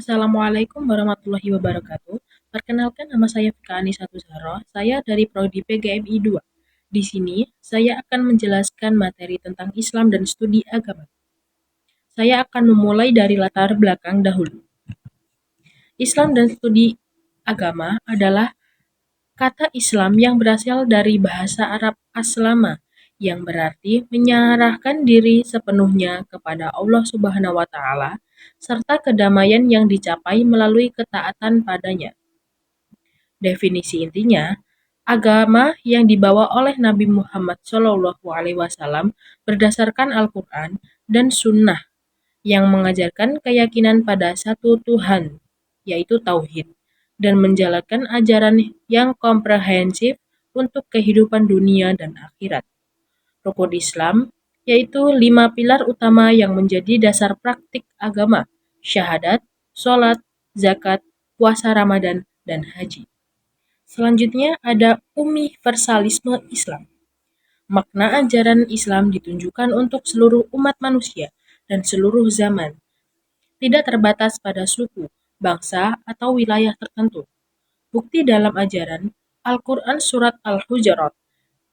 Assalamualaikum warahmatullahi wabarakatuh. Perkenalkan, nama saya Fika Anisatu Zahra. Saya dari Prodi PGMI 2. Di sini, saya akan menjelaskan materi tentang Islam dan studi agama. Saya akan memulai dari latar belakang dahulu. Islam dan studi agama adalah kata Islam yang berasal dari bahasa Arab aslama, yang berarti menyerahkan diri sepenuhnya kepada Allah Subhanahu wa Ta'ala, serta kedamaian yang dicapai melalui ketaatan padanya. Definisi intinya, agama yang dibawa oleh Nabi Muhammad SAW berdasarkan Al-Quran dan Sunnah yang mengajarkan keyakinan pada satu Tuhan, yaitu Tauhid, dan menjalankan ajaran yang komprehensif untuk kehidupan dunia dan akhirat. Rukun Islam yaitu 5 pilar utama yang menjadi dasar praktik agama: syahadat, sholat, zakat, puasa Ramadan, dan haji. Selanjutnya ada universalisme Islam. Makna ajaran Islam ditunjukkan untuk seluruh umat manusia dan seluruh zaman, tidak terbatas pada suku, bangsa, atau wilayah tertentu. Bukti dalam ajaran Al-Quran Surat Al-Hujurat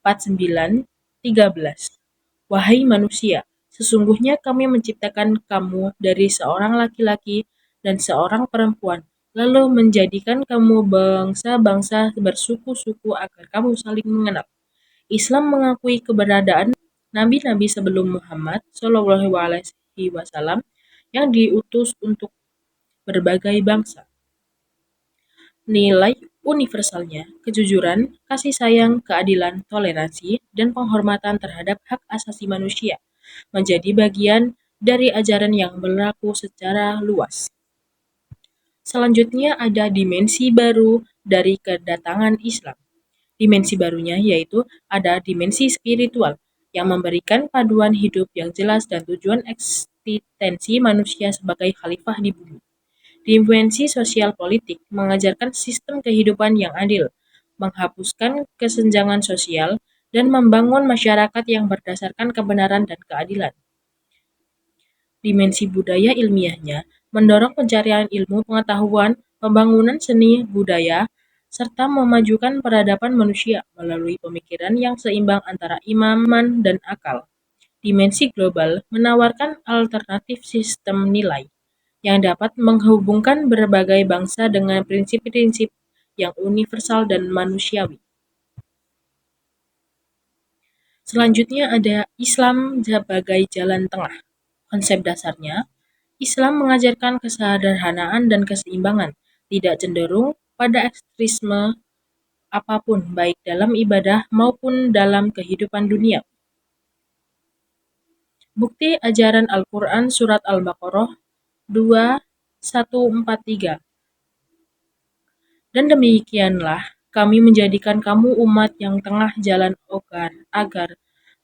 49:13. Wahai manusia, sesungguhnya kami menciptakan kamu dari seorang laki-laki dan seorang perempuan, lalu menjadikan kamu bangsa-bangsa bersuku-suku agar kamu saling mengenal. Islam mengakui keberadaan nabi-nabi sebelum Muhammad SAW yang diutus untuk berbagai bangsa. Nilai universalnya, kejujuran, kasih sayang, keadilan, toleransi, dan penghormatan terhadap hak asasi manusia menjadi bagian dari ajaran yang berlaku secara luas. Selanjutnya ada dimensi baru dari kedatangan Islam. Dimensi barunya yaitu ada dimensi spiritual yang memberikan paduan hidup yang jelas dan tujuan eksistensi manusia sebagai khalifah di bumi. Dimensi sosial politik mengajarkan sistem kehidupan yang adil, menghapuskan kesenjangan sosial, dan membangun masyarakat yang berdasarkan kebenaran dan keadilan. Dimensi budaya ilmiahnya mendorong pencarian ilmu pengetahuan, pembangunan seni budaya, serta memajukan peradaban manusia melalui pemikiran yang seimbang antara iman dan akal. Dimensi global menawarkan alternatif sistem nilai yang dapat menghubungkan berbagai bangsa dengan prinsip-prinsip yang universal dan manusiawi. Selanjutnya ada Islam sebagai jalan tengah. Konsep dasarnya, Islam mengajarkan kesederhanaan dan keseimbangan, tidak cenderung pada ekstremisme apapun, baik dalam ibadah maupun dalam kehidupan dunia. Bukti ajaran Al-Quran Surat Al-Baqarah 2143. Dan demikianlah kami menjadikan kamu umat yang tengah jalan agar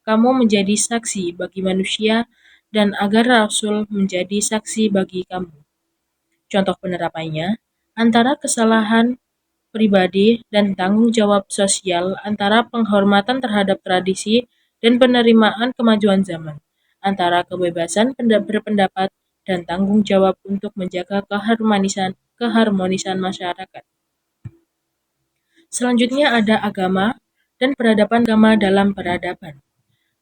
kamu menjadi saksi bagi manusia dan agar Rasul menjadi saksi bagi kamu. Contoh penerapannya, antara kesalahan pribadi dan tanggung jawab sosial, antara penghormatan terhadap tradisi dan penerimaan kemajuan zaman, antara kebebasan berpendapat dan tanggung jawab untuk menjaga keharmonisan masyarakat. Selanjutnya ada agama dan peradaban. Agama dalam peradaban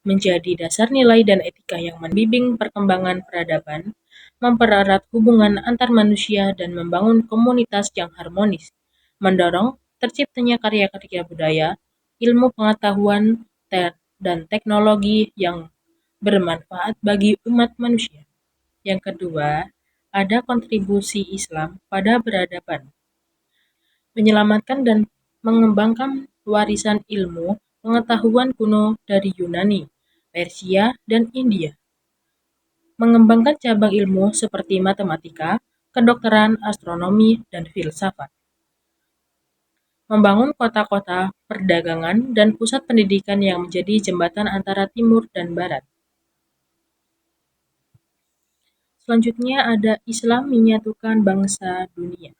menjadi dasar nilai dan etika yang membimbing perkembangan peradaban, mempererat hubungan antar manusia dan membangun komunitas yang harmonis, mendorong terciptanya karya-karya budaya, ilmu pengetahuan, dan teknologi yang bermanfaat bagi umat manusia. Yang kedua, ada kontribusi Islam pada peradaban, menyelamatkan dan mengembangkan warisan ilmu pengetahuan kuno dari Yunani, Persia, dan India. Mengembangkan cabang ilmu seperti matematika, kedokteran, astronomi, dan filsafat. Membangun kota-kota perdagangan dan pusat pendidikan yang menjadi jembatan antara timur dan barat. Selanjutnya ada Islam menyatukan bangsa dunia.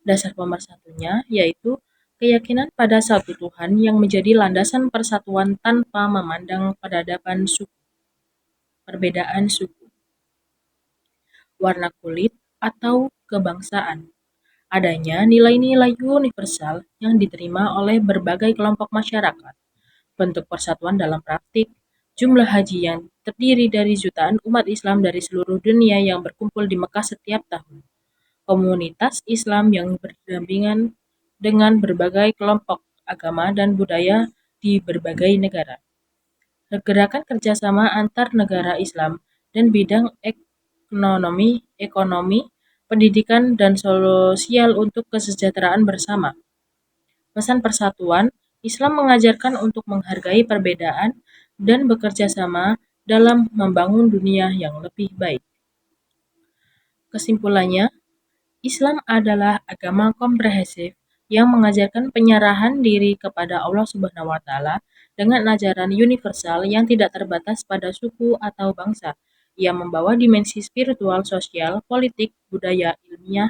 Dasar pemersatunya yaitu keyakinan pada satu Tuhan yang menjadi landasan persatuan tanpa memandang perbedaan suku, warna kulit, atau kebangsaan. Adanya nilai-nilai universal yang diterima oleh berbagai kelompok masyarakat. Bentuk persatuan dalam praktik, jumlah haji yang terdiri dari jutaan umat Islam dari seluruh dunia yang berkumpul di Mekah setiap tahun. Komunitas Islam yang berdampingan dengan berbagai kelompok agama dan budaya di berbagai negara. Gerakan kerjasama antar negara Islam dan bidang ekonomi, pendidikan, dan sosial untuk kesejahteraan bersama. Pesan persatuan, Islam mengajarkan untuk menghargai perbedaan dan bekerja sama dalam membangun dunia yang lebih baik. Kesimpulannya, Islam adalah agama komprehensif yang mengajarkan penyerahan diri kepada Allah Subhanahu wa taala dengan ajaran universal yang tidak terbatas pada suku atau bangsa. Ia membawa dimensi spiritual, sosial, politik, budaya, ilmiah,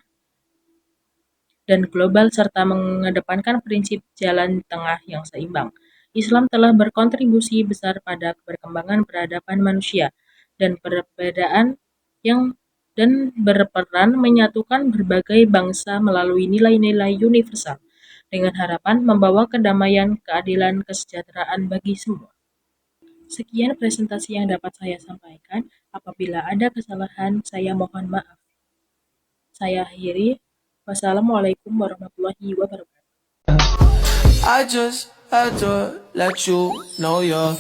dan global serta mengedepankan prinsip jalan tengah yang seimbang. Islam telah berkontribusi besar pada perkembangan peradaban manusia dan perbedaan yang dan berperan menyatukan berbagai bangsa melalui nilai-nilai universal dengan harapan membawa kedamaian, keadilan, kesejahteraan bagi semua. Sekian presentasi yang dapat saya sampaikan. Apabila ada kesalahan, saya mohon maaf. Saya akhiri. Wassalamualaikum warahmatullahi wabarakatuh. I just had to let you know you're